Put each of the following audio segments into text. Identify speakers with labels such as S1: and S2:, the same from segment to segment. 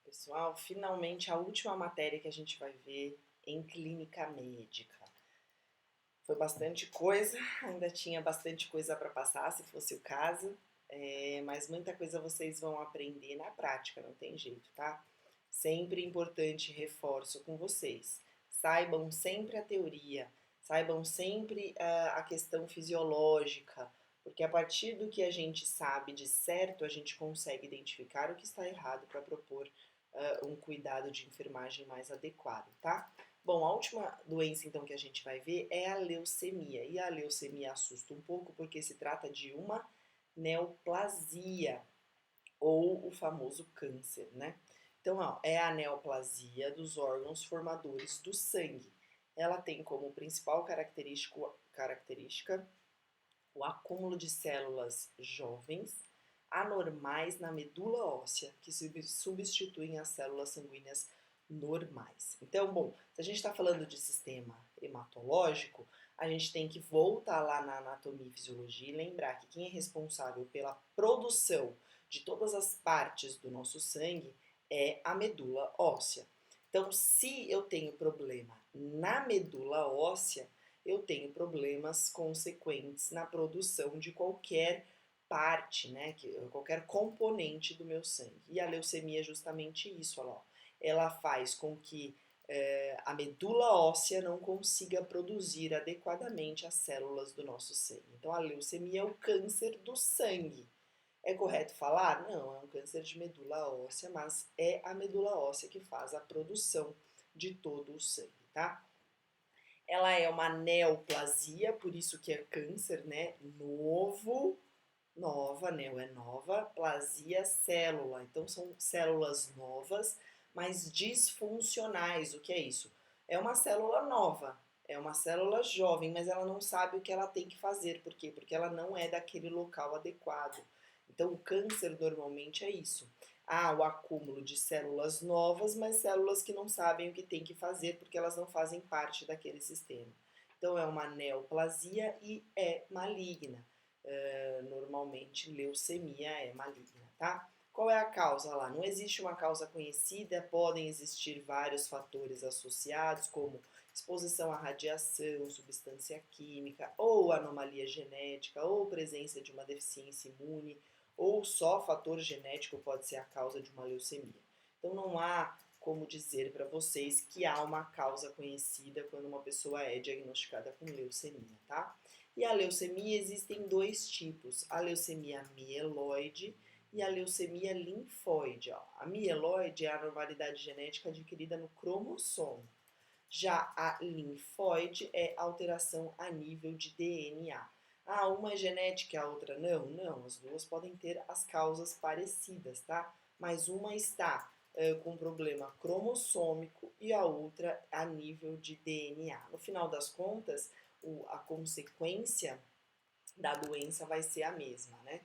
S1: Pessoal, finalmente a última matéria que a gente vai ver em clínica médica. Foi bastante coisa, ainda tinha bastante coisa para passar, se fosse o caso, mas muita coisa vocês vão aprender na prática, não tem jeito, tá? Sempre importante, reforço com vocês. Saibam sempre a teoria, saibam sempre a questão fisiológica, porque a partir do que a gente sabe de certo, a gente consegue identificar o que está errado para propor um cuidado de enfermagem mais adequado, tá? Bom, a última doença então que a gente vai ver é a leucemia. E a leucemia assusta um pouco porque se trata de uma neoplasia, ou o famoso câncer, né? Então, ó, é a neoplasia dos órgãos formadores do sangue. Ela tem como principal característica o acúmulo de células jovens anormais na medula óssea, que substituem as células sanguíneas normais. Então, bom, se a gente está falando de sistema hematológico, a gente tem que voltar lá na anatomia e fisiologia e lembrar que quem é responsável pela produção de todas as partes do nosso sangue é a medula óssea. Então, se eu tenho problema na medula óssea, eu tenho problemas consequentes na produção de qualquer parte, né, qualquer componente do meu sangue. E a leucemia é justamente isso, ó. Ela faz com que a medula óssea não consiga produzir adequadamente as células do nosso sangue. Então, a leucemia é o câncer do sangue. É correto falar? Não, é um câncer de medula óssea, mas é a medula óssea que faz a produção de todo o sangue, tá? Ela é uma neoplasia, por isso que é câncer, né? Nova, neo é nova, plasia célula. Então são células novas, mas disfuncionais. O que é isso? É uma célula nova, é uma célula jovem, mas ela não sabe o que ela tem que fazer. Por quê? Porque ela não é daquele local adequado. Então o câncer normalmente é isso. Há o acúmulo de células novas, mas células que não sabem o que tem que fazer porque elas não fazem parte daquele sistema. Então é uma neoplasia e é maligna. Normalmente leucemia é maligna, tá? Qual é a causa lá? Não existe uma causa conhecida, podem existir vários fatores associados, como exposição à radiação, substância química, ou anomalia genética, ou presença de uma deficiência imune, ou só fator genético pode ser a causa de uma leucemia. Então não há como dizer para vocês que há uma causa conhecida quando uma pessoa é diagnosticada com leucemia, tá? E a leucemia existem dois tipos, a leucemia mieloide e a leucemia linfóide. Ó. A mieloide é a anormalidade genética adquirida no cromossomo. Já a linfóide é alteração a nível de DNA. Ah, uma é genética e a outra não? Não, as duas podem ter as causas parecidas, tá? Mas uma está com problema cromossômico e a outra a nível de DNA. No final das contas, a consequência da doença vai ser a mesma, né?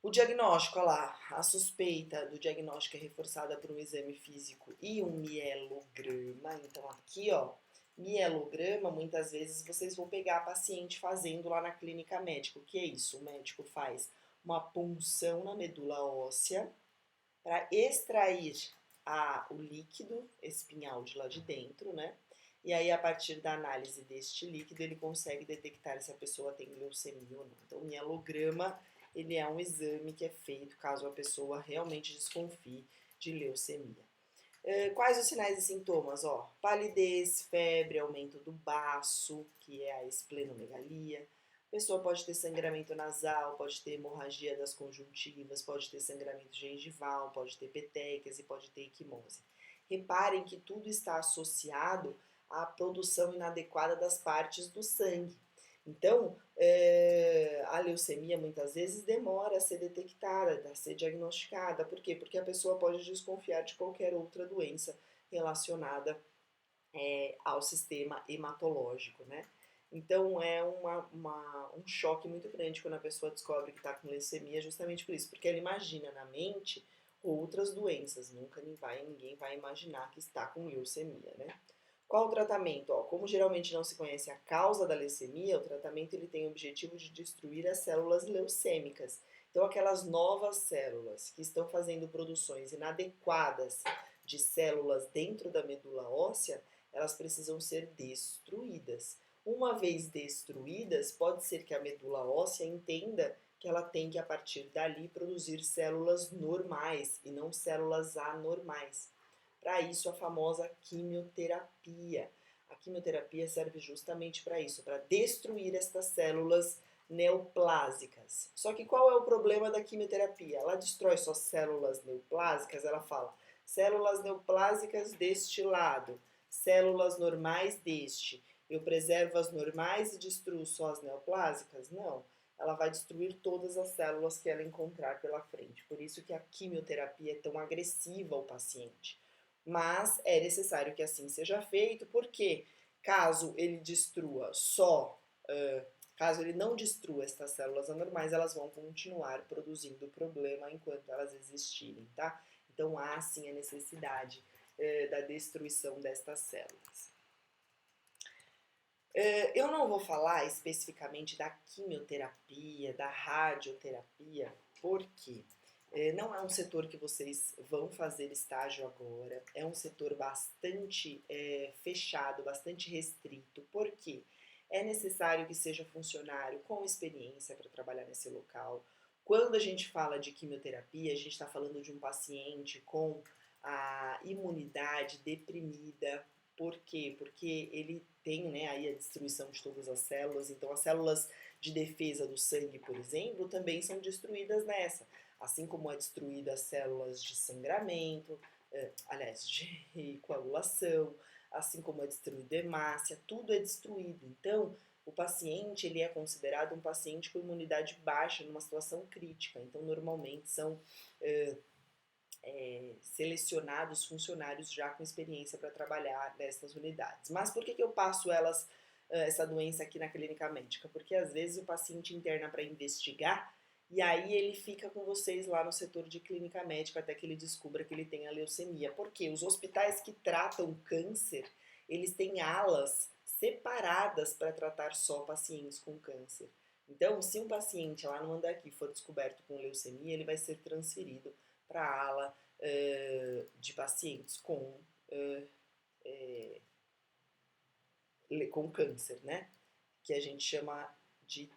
S1: O diagnóstico, olha lá, a suspeita do diagnóstico é reforçada por um exame físico e um mielograma. Então, aqui, ó, mielograma, muitas vezes vocês vão pegar a paciente fazendo lá na clínica médica. O que é isso? O médico faz uma punção na medula óssea para extrair o líquido espinhal de lá de dentro, né? E aí, a partir da análise deste líquido, ele consegue detectar se a pessoa tem leucemia ou não. Então, o mielograma, ele é um exame que é feito caso a pessoa realmente desconfie de leucemia. Quais os sinais e sintomas? Ó, palidez, febre, aumento do baço, que é a esplenomegalia. A pessoa pode ter sangramento nasal, pode ter hemorragia das conjuntivas, pode ter sangramento gengival, pode ter petequias e pode ter equimose. Reparem que tudo está associado à produção inadequada das partes do sangue. Então, a leucemia muitas vezes demora a ser detectada, a ser diagnosticada. Por quê? Porque a pessoa pode desconfiar de qualquer outra doença relacionada ao sistema hematológico, né? Então é um choque muito grande quando a pessoa descobre que está com leucemia, justamente por isso, porque ela imagina na mente outras doenças, nunca ninguém vai imaginar que está com leucemia, né? Qual o tratamento? Ó, como geralmente não se conhece a causa da leucemia, o tratamento ele tem o objetivo de destruir as células leucêmicas. Então, aquelas novas células que estão fazendo produções inadequadas de células dentro da medula óssea, elas precisam ser destruídas. Uma vez destruídas, pode ser que a medula óssea entenda que ela tem que, a partir dali, produzir células normais e não células anormais. Para isso, a famosa quimioterapia. A quimioterapia serve justamente para isso, para destruir estas células neoplásicas. Só que qual é o problema da quimioterapia? Ela destrói só células neoplásicas, ela fala células neoplásicas deste lado, células normais deste. Eu preservo as normais e destruo só as neoplásicas? Não. Ela vai destruir todas as células que ela encontrar pela frente. Por isso que a quimioterapia é tão agressiva ao paciente. Mas é necessário que assim seja feito, porque caso ele destrua só, caso ele não destrua estas células anormais, elas vão continuar produzindo o problema enquanto elas existirem, tá? Então há sim a necessidade da destruição destas células. Eu não vou falar especificamente da quimioterapia, da radioterapia, porque não é um setor que vocês vão fazer estágio agora, é um setor bastante fechado, bastante restrito, porque é necessário que seja funcionário com experiência para trabalhar nesse local. Quando a gente fala de quimioterapia, a gente está falando de um paciente com a imunidade deprimida. Por quê? Porque ele tem, né, aí a destruição de todas as células, então as células de defesa do sangue, por exemplo, também são destruídas nessa. Assim como é destruída as células de sangramento, de coagulação, assim como é destruída a hemácia, tudo é destruído. Então, o paciente ele é considerado um paciente com imunidade baixa numa situação crítica. Então, normalmente são selecionados funcionários já com experiência para trabalhar nessas unidades. Mas por que eu passo essa doença aqui na clínica médica? Porque às vezes o paciente interna para investigar e aí ele fica com vocês lá no setor de clínica médica até que ele descubra que ele tem a leucemia. Porque os hospitais que tratam câncer, eles têm alas separadas para tratar só pacientes com câncer. Então, se um paciente lá no Andaqui for descoberto com leucemia, ele vai ser transferido para a ala de pacientes com câncer, né? Que a gente chama de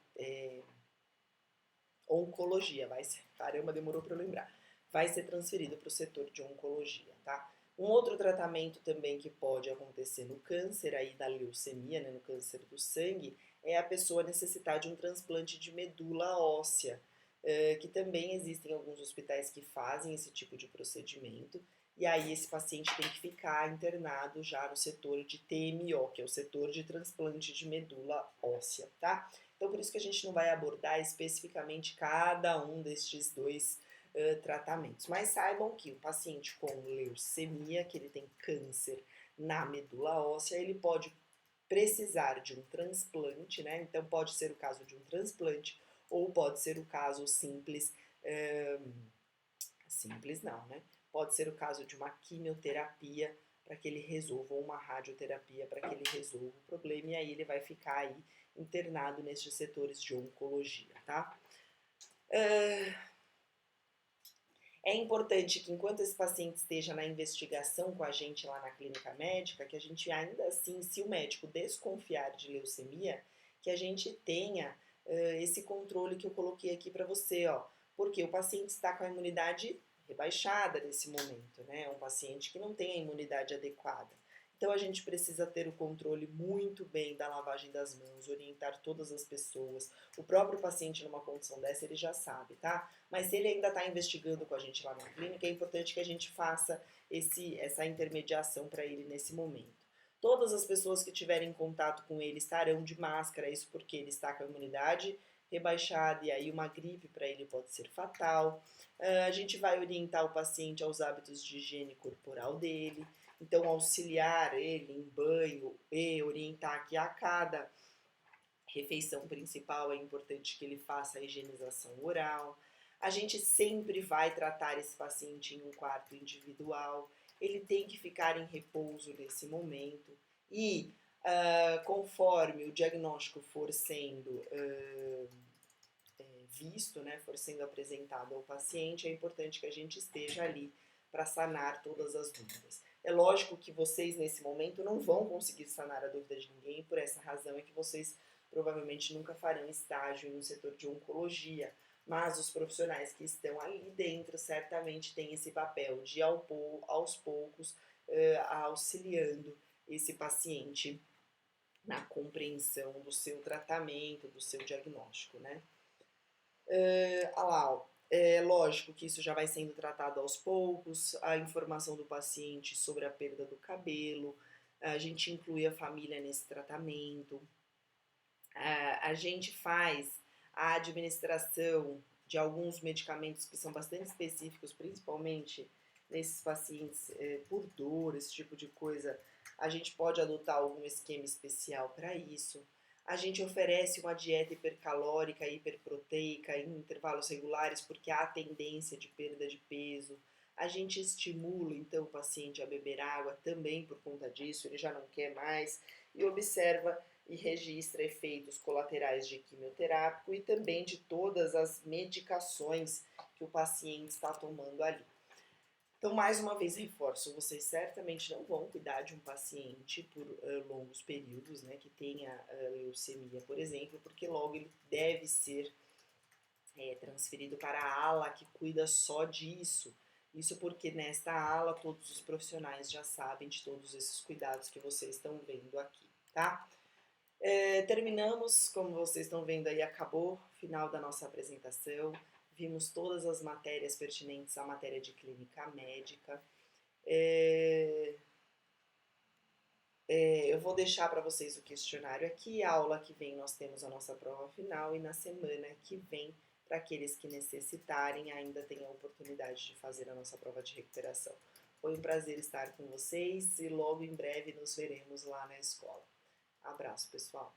S1: oncologia. Caramba, demorou para eu lembrar. Vai ser transferido para o setor de oncologia, tá? Um outro tratamento também que pode acontecer no câncer, aí da leucemia, né, no câncer do sangue, é a pessoa necessitar de um transplante de medula óssea, que também existem alguns hospitais que fazem esse tipo de procedimento, e aí esse paciente tem que ficar internado já no setor de TMO, que é o setor de transplante de medula óssea, tá? Então por isso que a gente não vai abordar especificamente cada um destes dois tratamentos. Mas saibam que o paciente com leucemia, que ele tem câncer na medula óssea, ele pode precisar de um transplante, né? Então pode ser o caso de um transplante ou pode ser o caso simples, simples não, né? Pode ser o caso de uma quimioterapia para que ele resolva, ou uma radioterapia para que ele resolva o problema, e aí ele vai ficar aí internado nestes setores de oncologia, tá? É importante que enquanto esse paciente esteja na investigação com a gente lá na clínica médica, que a gente ainda assim, se o médico desconfiar de leucemia, que a gente tenha esse controle que eu coloquei aqui para você, ó, porque o paciente está com a imunidade rebaixada nesse momento, né? É um paciente que não tem a imunidade adequada. Então a gente precisa ter o controle muito bem da lavagem das mãos, orientar todas as pessoas. O próprio paciente numa condição dessa, ele já sabe, tá? Mas se ele ainda está investigando com a gente lá na clínica, é importante que a gente faça essa intermediação para ele nesse momento. Todas as pessoas que tiverem contato com ele estarão de máscara, isso porque ele está com a imunidade rebaixada e aí uma gripe para ele pode ser fatal. A gente vai orientar o paciente aos hábitos de higiene corporal dele, então auxiliar ele em banho e orientar que a cada refeição principal é importante que ele faça a higienização oral. A gente sempre vai tratar esse paciente em um quarto individual, ele tem que ficar em repouso nesse momento e conforme o diagnóstico for sendo visto, né, for sendo apresentado ao paciente, é importante que a gente esteja ali para sanar todas as dúvidas. É lógico que vocês, nesse momento, não vão conseguir sanar a dúvida de ninguém, por essa razão é que vocês provavelmente nunca farão estágio no setor de oncologia, mas os profissionais que estão ali dentro certamente têm esse papel de, aos poucos, auxiliando esse paciente na compreensão do seu tratamento, do seu diagnóstico, né? É lógico que isso já vai sendo tratado aos poucos, a informação do paciente sobre a perda do cabelo, a gente inclui a família nesse tratamento, a gente faz a administração de alguns medicamentos que são bastante específicos, principalmente nesses pacientes por dor, esse tipo de coisa, a gente pode adotar algum esquema especial para isso. A gente oferece uma dieta hipercalórica e hiperproteica em intervalos regulares porque há tendência de perda de peso. A gente estimula então o paciente a beber água também por conta disso, ele já não quer mais, e observa e registra efeitos colaterais de quimioterápico e também de todas as medicações que o paciente está tomando ali. Então, mais uma vez, reforço, vocês certamente não vão cuidar de um paciente por longos períodos, né, que tenha leucemia, por exemplo, porque logo ele deve ser transferido para a ala que cuida só disso. Isso porque nesta ala todos os profissionais já sabem de todos esses cuidados que vocês estão vendo aqui, tá? Terminamos, como vocês estão vendo aí, acabou o final da nossa apresentação. Vimos todas as matérias pertinentes à matéria de clínica médica. Eu vou deixar para vocês o questionário aqui. A aula que vem nós temos a nossa prova final e na semana que vem, para aqueles que necessitarem, ainda tem a oportunidade de fazer a nossa prova de recuperação. Foi um prazer estar com vocês e logo em breve nos veremos lá na escola. Abraço, pessoal!